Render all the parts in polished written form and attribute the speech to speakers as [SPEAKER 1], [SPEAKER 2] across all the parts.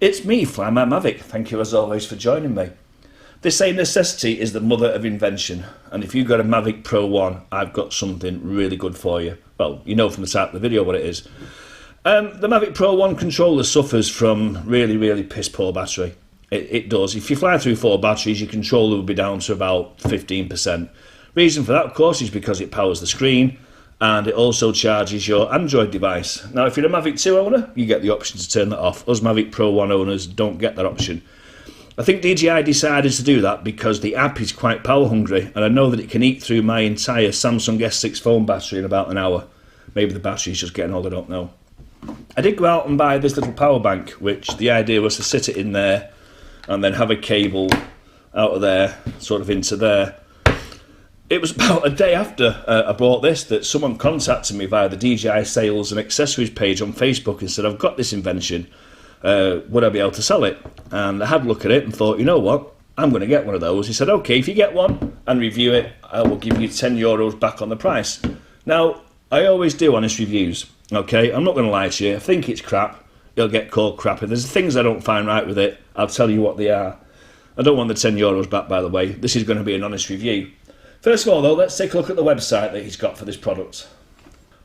[SPEAKER 1] It's me, Fly My Mavic. Thank you as always for joining me. They say necessity is the mother of invention, and if you've got a Mavic Pro 1, I've got something really good for you. Well, you know from the start of the video what it is. The Mavic Pro 1 controller suffers from really piss poor battery. It does. If you fly through 4 batteries, your controller will be down to about 15%. Reason for that, of course, is because it powers the screen, and it also charges your Android device. Now, if you're a Mavic 2 owner, you get the option to turn that off. Us Mavic Pro 1 owners don't get that option. I think DJI decided to do that because the app is quite power hungry, and I know that it can eat through my entire Samsung S6 phone battery in about an hour. Maybe the battery's just getting old, I don't know. I did go out and buy this little power bank, which the idea was to sit it in there and then have a cable out of there, sort of into there. It was about a day after I bought this that someone contacted me via the DJI sales and accessories page on Facebook and said, I've got this invention, would I be able to sell it? And I had a look at it and thought, you know what, I'm going to get one of those. He said, okay, if you get one and review it, I will give you €10 back on the price. Now, I always do honest reviews, okay? I'm not going to lie to you. If I think it's crap, it'll get called crap. If there's things I don't find right with it, I'll tell you what they are. I don't want the €10 back, by the way. This is going to be an honest review. First of all, though, let's take a look at the website that he's got for this product.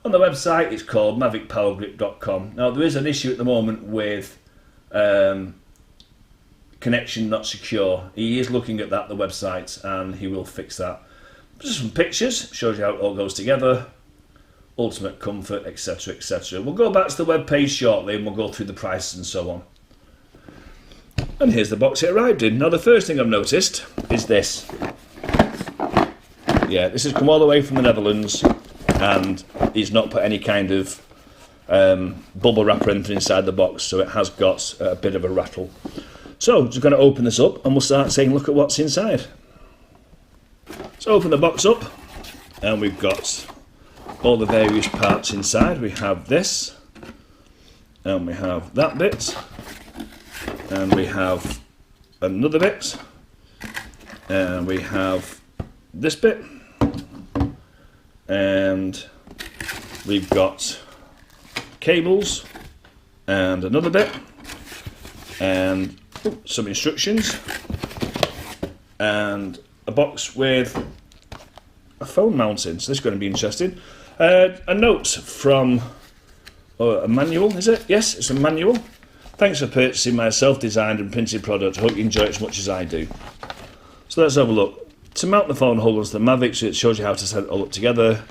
[SPEAKER 1] On the website, it's called MavicPowerGrip.com. Now, there is an issue at the moment with connection not secure. He is looking at that, the website, and he will fix that. Just some pictures, shows you how it all goes together, ultimate comfort, etc, etc. We'll go back to the web page shortly and we'll go through the prices and so on. And here's the box it arrived in. Now, the first thing I've noticed is this. Yeah, this has come all the way from the Netherlands, and he's not put any kind of bubble wrap or anything inside the box, so it has got a bit of a rattle. So, just going to open this up and we'll start saying, look at what's inside. So, open the box up, and we've got all the various parts inside. We have this, and we have that bit, and we have another bit, and we have this bit, and we've got cables and another bit, and some instructions, and a box with a phone mounting. So this is going to be interesting. A note from a manual, is it? Yes, it's a manual. Thanks for purchasing my self-designed and printed product. I hope you enjoy it as much as I do. So let's have a look. To mount the phone holders to the Mavic, so it shows you how to set it all up together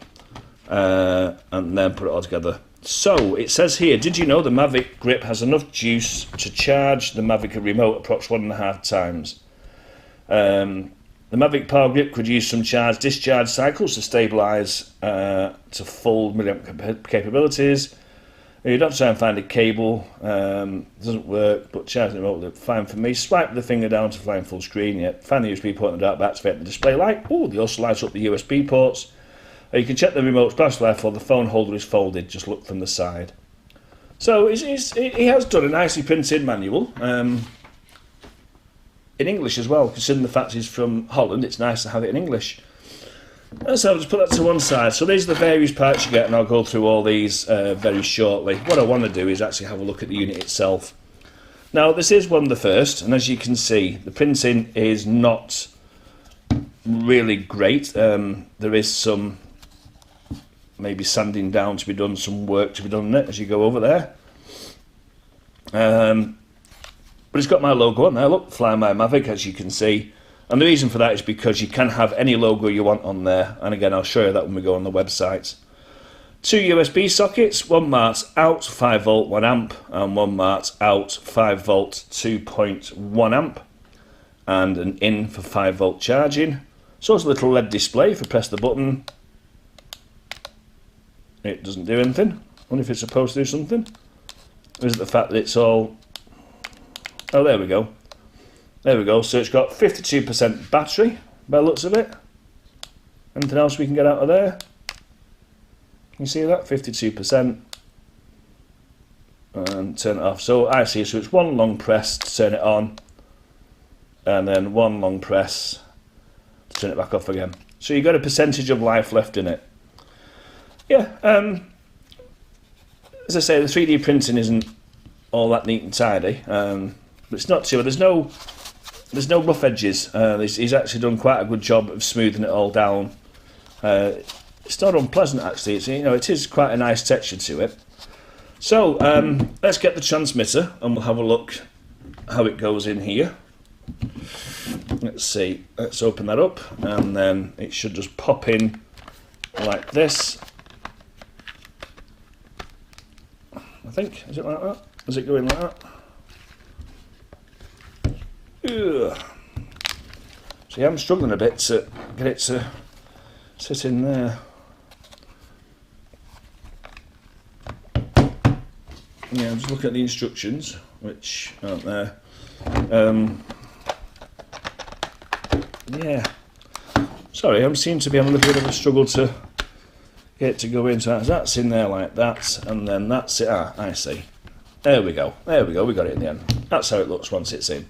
[SPEAKER 1] and then put it all together. So it says here, did you know the Mavic Grip has enough juice to charge the Mavic remote approximately 1.5 times? The Mavic Power Grip could use some charge-discharge cycles to stabilise to full milliamp capabilities. You don't try and find a cable, doesn't work, but charging the remote looked fine for me. Swipe the finger down to fly in full screen. Yep. Find the USB port in the dark, activate the display light. Oh, they also light up the USB ports. You can check the remote's battery life while the phone holder is folded. Just look from the side. So he has done a nicely printed manual. In English as well, considering the fact he's from Holland, it's nice to have it in English. So I'll just put that to one side. So these are the various parts you get, and I'll go through all these very shortly. What I want to do is actually have a look at the unit itself. Now, this is one of the first, and as you can see, the printing is not really great. There is some maybe sanding down to be done, some work to be done on it as you go over there. But it's got my logo on there, look, Fly My Mavic, as you can see. And the reason for that is because you can have any logo you want on there. And again, I'll show you that when we go on the website. 2 USB sockets, one marks out 5 volt 1 amp, and one marks out 5 volt 2.1 amp, and an in for 5 volt charging. So it's a little LED display. If you press the button, it doesn't do anything. I wonder if it's supposed to do something. Or is it the fact that it's all... Oh, there we go. There we go. So it's got 52% battery by the looks of it. Anything else we can get out of there? Can you see that? 52%. And turn it off. So I see. So it's one long press to turn it on, and then one long press to turn it back off again. So you've got a percentage of life left in it. Yeah. As I say, the 3D printing isn't all that neat and tidy. But it's not too. There's no rough edges. He's actually done quite a good job of smoothing it all down. It's not unpleasant actually. It's, you know, it is quite a nice texture to it. So let's get the transmitter and we'll have a look how it goes in here. Let's see. Let's open that up, and then it should just pop in like this. I think, is it like that? Does it go in like that? Ugh. See, I'm struggling a bit to get it to sit in there. Yeah, I'm just looking at the instructions, which aren't there. Yeah. Sorry, I seem to be having a little bit of a struggle to get it to go in. So that's in there like that, and then that's it. Ah, I see. There we go. There we go. We got it in the end. That's how it looks once it's in.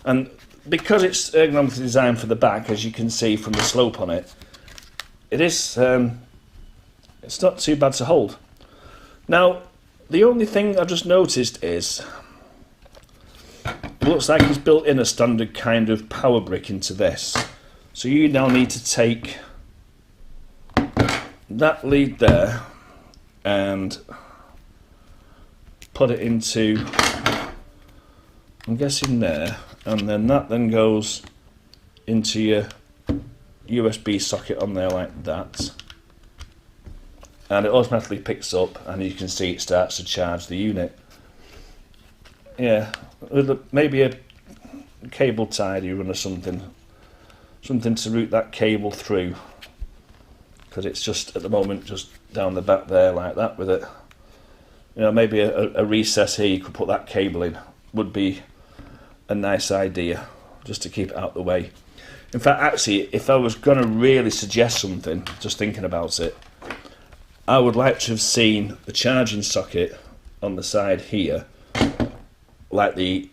[SPEAKER 1] And because it's ergonomically designed for the back, as you can see from the slope on it, it is. It's not too bad to hold. Now, the only thing I've just noticed is it looks like it's built in a standard kind of power brick into this. So you now need to take that lead there and put it into, I'm guessing there, and then that then goes into your USB socket on there like that. And it automatically picks up, and you can see it starts to charge the unit. Yeah, maybe a cable tidy run or something to route that cable through, because it's just at the moment just down the back there like that with it. You know, maybe a recess here you could put that cable in would be a nice idea, just to keep it out of the way. In fact, actually, if I was going to really suggest something, just thinking about it, I would like to have seen the charging socket on the side here, like the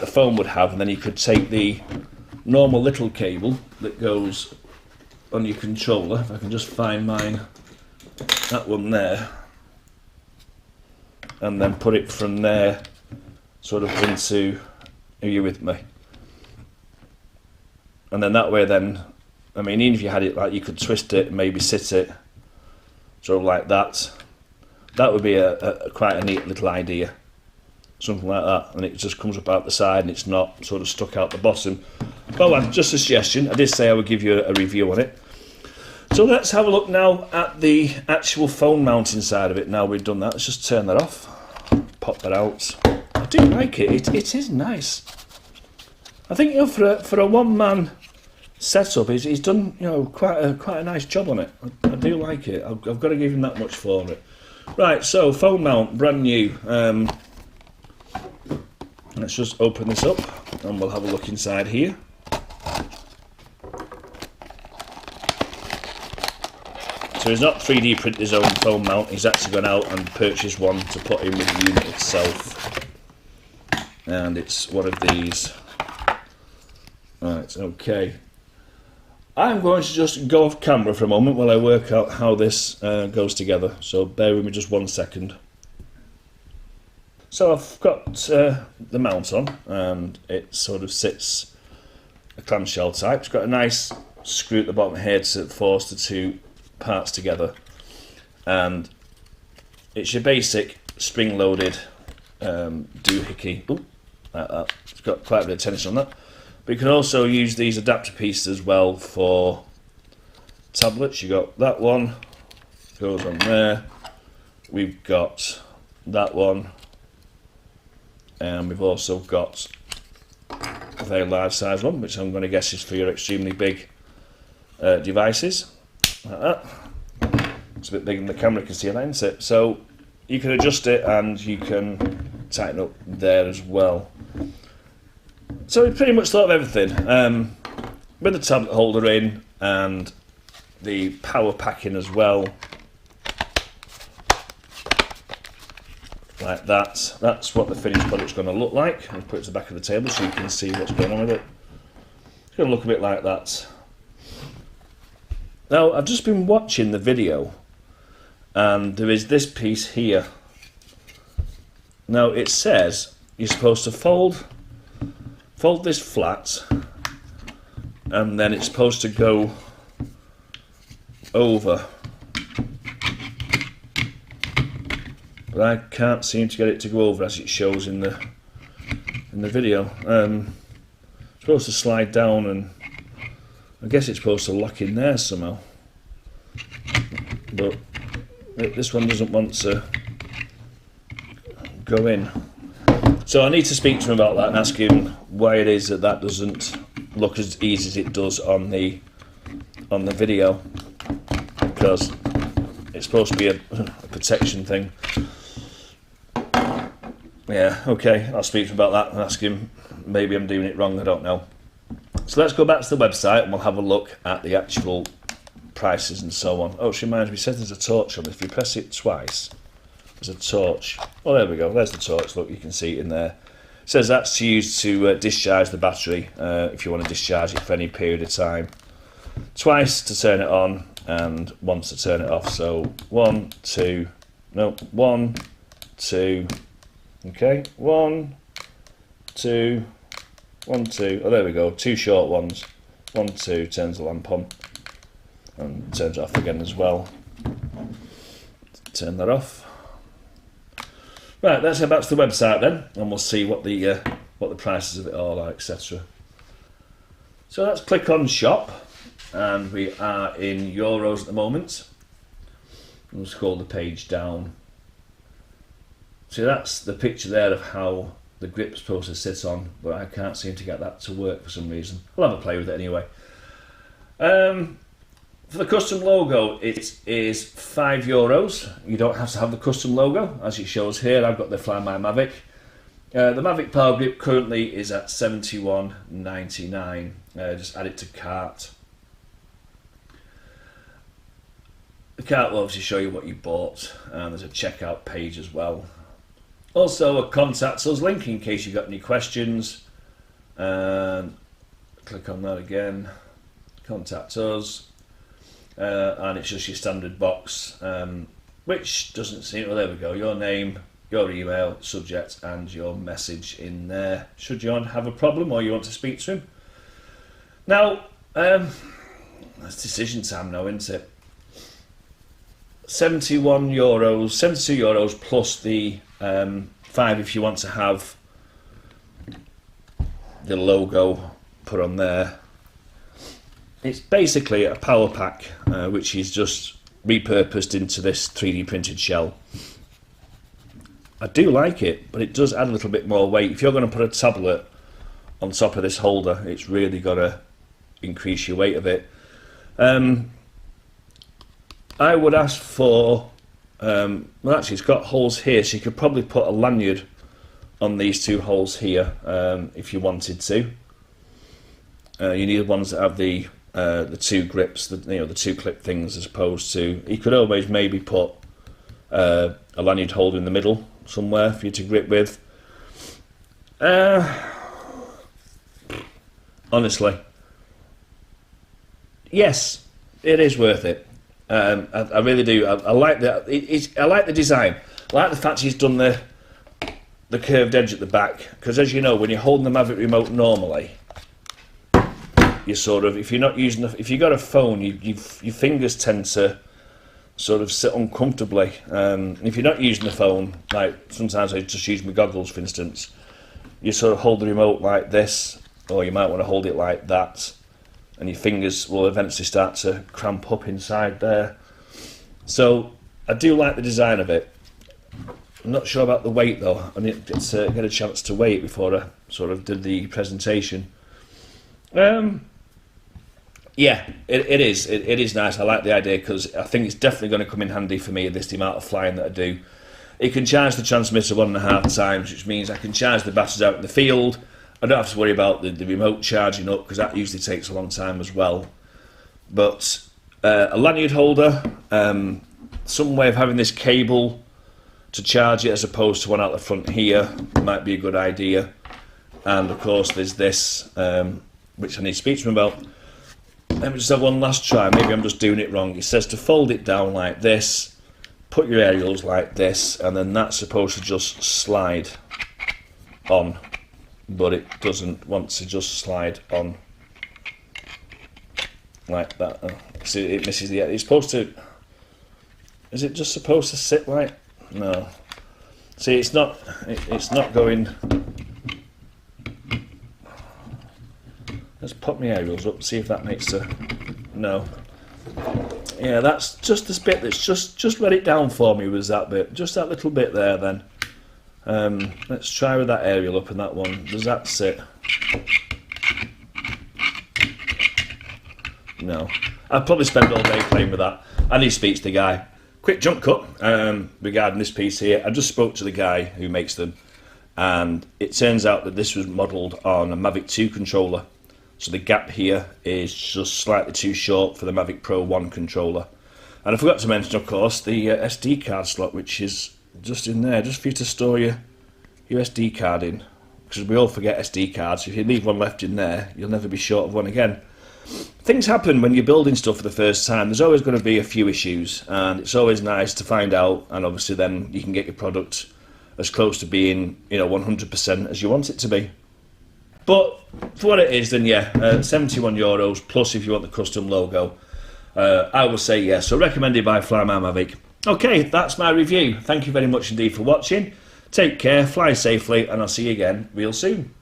[SPEAKER 1] phone would have, and then you could take the normal little cable that goes on your controller. If I can just find mine, that one there, and then put it from there, sort of into. Are you with me? And then that way, then, I mean, even if you had it like, you could twist it and maybe sit it. Sort of like that. That would be a quite a neat little idea. Something like that, and it just comes up out the side and it's not sort of stuck out the bottom. Well, just a suggestion. I did say I would give you a review on it. So let's have a look now at the actual phone mounting side of it. Now we've done that, let's just turn that off. Pop that out. I do like it. It is nice. I think, you know, for a one-man setup, he's done, you know, quite a nice job on it. I do like it. I've got to give him that much for it. Right, so phone mount, brand new. Let's just open this up and we'll have a look inside here. So he's not 3D printed his own phone mount, he's actually gone out and purchased one to put in with the unit itself. And it's one of these. Right, okay. I'm going to just go off camera for a moment while I work out how this goes together, so bear with me just 1 second. So I've got the mount on, and it sort of sits a clamshell type. It's got a nice screw at the bottom here to force the two parts together, and it's your basic spring-loaded doohickey, like that. It's got quite a bit of tension on that. But you can also use these adapter pieces as well for tablets. You got that one, goes on there. We've got that one, and we've also got a very large size one, which I'm going to guess is for your extremely big devices, like that. It's a bit bigger than the camera can see it, isn't it? So you can adjust it and you can tighten up there as well. So we pretty much thought of everything, with the tablet holder in and the power pack in as well, like that. That's what the finished product's going to look like. I'll put it to the back of the table so you can see what's going on with it. It's going to look a bit like that. Now, I've just been watching the video, and there is this piece here Now it says you're supposed to fold this flat, and then it's supposed to go over, but I can't seem to get it to go over as it shows in the video. It's supposed to slide down, and I guess it's supposed to lock in there somehow, but this one doesn't want to go in. So I need to speak to him about that and ask him why it is that doesn't look as easy as it does on the video, because it's supposed to be a protection thing. Yeah, okay, I'll speak to him about that and ask him. Maybe I'm doing it wrong, I don't know. So let's go back to the website and we'll have a look at the actual prices and so on. Oh, she reminds me, it says there's a torch on it. If you press it twice, there's a torch. Oh, there we go, there's the torch, look, you can see it in there. It says that's used to discharge the battery if you want to discharge it for any period of time. Twice to turn it on and once to turn it off. So 1, 2, no, 1, 2, okay, 1, 2, 1, 2, oh there we go, 2 short ones. 1, 2, turns the lamp on and turns it off again as well. Turn that off. Right, let's head back to the website then, and we'll see what the prices of it all are, etc. So let's click on shop, and we are in euros at the moment. We'll scroll the page down. So that's the picture there of how the grip's supposed to sit on, but I can't seem to get that to work for some reason. I'll have a play with it anyway. For the custom logo, it is €5. You don't have to have the custom logo, as it shows here. I've got the Fly My Mavic. The MavicPower Grip currently is at $71.99. Just add it to cart. The cart will obviously show you what you bought, and there's a checkout page as well. Also a contact us link in case you've got any questions. Click on that again. Contact us. And it's just your standard box, which doesn't seem, well there we go, your name, your email, subject and your message in there should you have a problem or you want to speak to him. Now it's decision time now, isn't it? €71, €72 plus the 5 if you want to have the logo put on there. It's basically a power pack which is just repurposed into this 3D printed shell. I do like it, but it does add a little bit more weight. If you're going to put a tablet on top of this holder, it's really got to increase your weight of it. I would ask for, well actually it's got holes here, so you could probably put a lanyard on these 2 holes here if you wanted to. You need ones that have the 2 grips, the 2 clip things, as opposed to, you could always maybe put a lanyard holder in the middle somewhere for you to grip with. Honestly, yes, it is worth it. I really do. I like the I like the design. I like the fact he's done the curved edge at the back, because as you know, when you're holding the Mavic remote normally, you sort of, if you're not using if you got a phone, your fingers tend to sort of sit uncomfortably. If you're not using the phone, like sometimes I just use my goggles for instance, you sort of hold the remote like this, or you might want to hold it like that, and your fingers will eventually start to cramp up inside there. So I do like the design of it. I'm not sure about the weight though. I need to get a chance to weigh it before I sort of did the presentation. Yeah, it is nice. I like the idea because I think it's definitely going to come in handy for me at this amount of flying that I do. It can charge the transmitter 1.5 times, which means I can charge the batteries out in the field. I don't have to worry about the remote charging up, because that usually takes a long time as well. But a lanyard holder, some way of having this cable to charge it as opposed to one out the front here might be a good idea. And of course there's this, which I need to speak to him about. Let me just have one last try. Maybe I'm just doing it wrong. It says to fold it down like this, put your aerials like this, and then that's supposed to just slide on, but it doesn't want to just slide on like that. See, it misses the. It's supposed to. Is it just supposed to sit like? No. See, it's not. It's not going. Let's pop my aerials up. See if that makes a. No. Yeah, that's just this bit. That's just let it down for me. Was that bit? Just that little bit there. Then. Let's try with that aerial up and that one. Does that sit? No. I'd probably spend all day playing with that. I need to speak to the guy. Quick jump cut regarding this piece here. I just spoke to the guy who makes them, and it turns out that this was modelled on a Mavic 2 controller. So the gap here is just slightly too short for the Mavic Pro 1 controller. And I forgot to mention, of course, the SD card slot, which is just in there, just for you to store your SD card in, because we all forget SD cards. If you leave one left in there, you'll never be short of one again. Things happen when you're building stuff for the first time. There's always going to be a few issues, and it's always nice to find out, and obviously then you can get your product as close to being, 100% as you want it to be. But for what it is, then yeah, €71 plus if you want the custom logo. I will say yes. So recommended by Fly My Mavic. Okay, that's my review. Thank you very much indeed for watching. Take care, fly safely, and I'll see you again real soon.